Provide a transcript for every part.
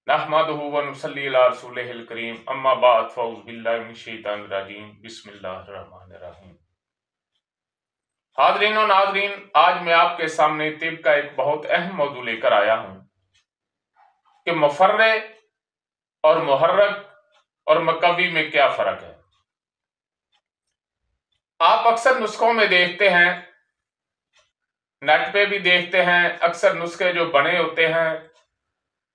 नहमदुहु व नुसल्ली अला रसूलिहिल करीम अम्मा बाद फौज़ बिल्लाहि मिनश शैतानिर रजीम बिस्मिल्लाहिर रहमानिर रहीम। हाज़रीन और नाज़रीन, आज मैं आपके सामने तिब का एक बहुत अहम मौजू लेकर आया हूं कि मुफर्रे और मुहर्रक और मुकव्वी में क्या फर्क है। आप अक्सर नुस्खों में देखते हैं, नेट पे भी देखते हैं, अक्सर नुस्खे जो बने होते हैं,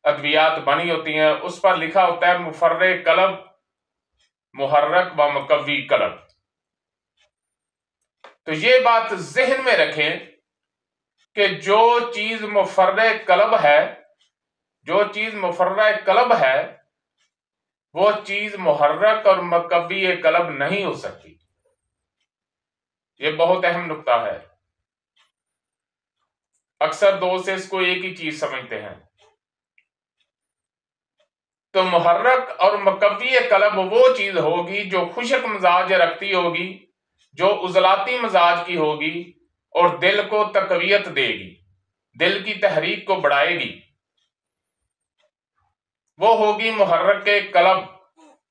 अद्वियात बनी होती हैं, उस पर लिखा होता है मुफर्रे कलब, मुहर्रक व मुकव्वी कलब। तो ये बात ज़हन में रखें कि जो चीज मुफर्रे कलब है, जो चीज मुफर्रे कलब है, वो चीज मुहर्रक और मुकव्वी कलब नहीं हो सकती। ये बहुत अहम नुक्ता है। अक्सर दोस्त इसको एक ही चीज समझते हैं। तो मुहर्रक और मुकव्वी कलब वो चीज होगी जो खुशक मिजाज रखती होगी, जो उजलाती मिजाज की होगी और दिल को तकवीयत देगी, दिल की तहरीक को बढ़ाएगी। वो होगी मुहर्रक कलब,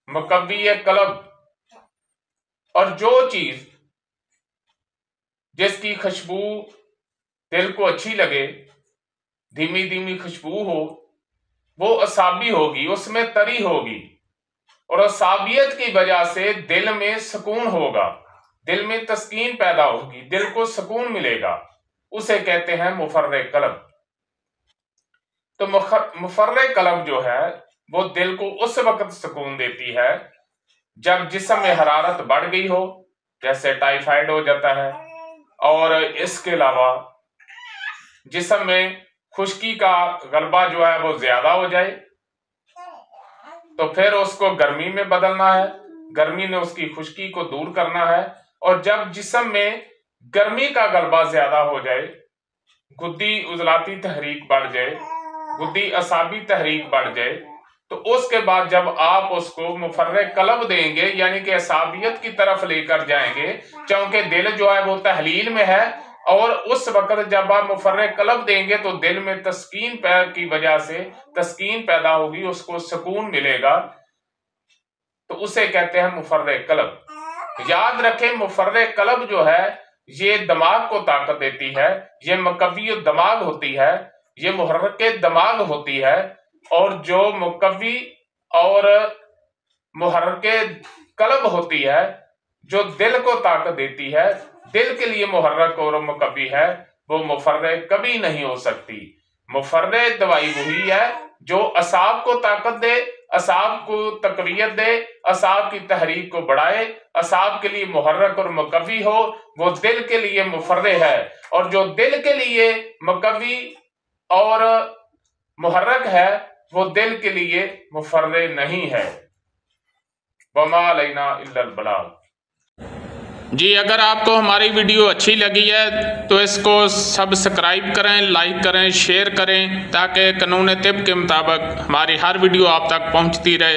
मुकव्वी कलब। और जो चीज जिसकी खुशबू दिल को अच्छी लगे, धीमी धीमी खुशबू हो, वो असाबी होगी, उसमें तरी होगी और असाबियत की वजह से दिल में सुकून होगा, दिल में तस्कीन पैदा होगी, दिल को सुकून मिलेगा। उसे कहते हैं मुफर्रे कलब। तो मुफर्रे कलब जो है वो दिल को उस वक्त सुकून देती है जब जिस्म में हरारत बढ़ गई हो, जैसे टाइफाइड हो जाता है, और इसके अलावा जिस्म में खुश्की का गलबा जो है वो ज्यादा हो जाए, तो फिर उसको गर्मी में बदलना है, गर्मी ने उसकी खुश्की को दूर करना है। और जब जिस्म में गर्मी का गलबा ज्यादा हो जाए, गुद्दी उजलाती तहरीक बढ़ जाए, गुद्दी असाबी तहरीक बढ़ जाए, तो उसके बाद जब आप उसको मुफर्रे कलब देंगे, यानी कि असाबियत की तरफ लेकर जाएंगे, क्योंकि दिल जो है वो तहलील में है, और उस वक्त जब आप मुफर्रे कलब देंगे तो दिल में तस्कीन की वजह से तस्कीन पैदा होगी, उसको सुकून मिलेगा। तो उसे कहते हैं मुफर्रे कलब। याद रखें, मुफर्रे कलब जो है ये दिमाग को ताकत देती है, ये मुकव्वी दिमाग होती है, ये मुहर्रक दिमाग होती है। और जो मुकव्वी और मुहर्रक कलब होती है, जो दिल को ताकत देती है, दिल के लिए मुहर्रक और मुकव्वी है, वो मुफर्रे कभी नहीं हो सकती। मुफर्रे दवाई वही है जो असाब को ताकत दे, असाब को तकवीयत दे, असाब की तहरीक को बढ़ाए, असाब के लिए मुहर्रक और मुकव्वी हो, वो दिल के लिए मुफर्रे है। और जो दिल के लिए मुकव्वी और मुहर्रक है, वो दिल के लिए मुफर्रे नहीं है। वमा अलैना इल्लल बलाग। जी, अगर आपको हमारी वीडियो अच्छी लगी है तो इसको सब्सक्राइब करें, लाइक करें, शेयर करें, ताकि कानून तिब के मुताबिक हमारी हर वीडियो आप तक पहुंचती रहे।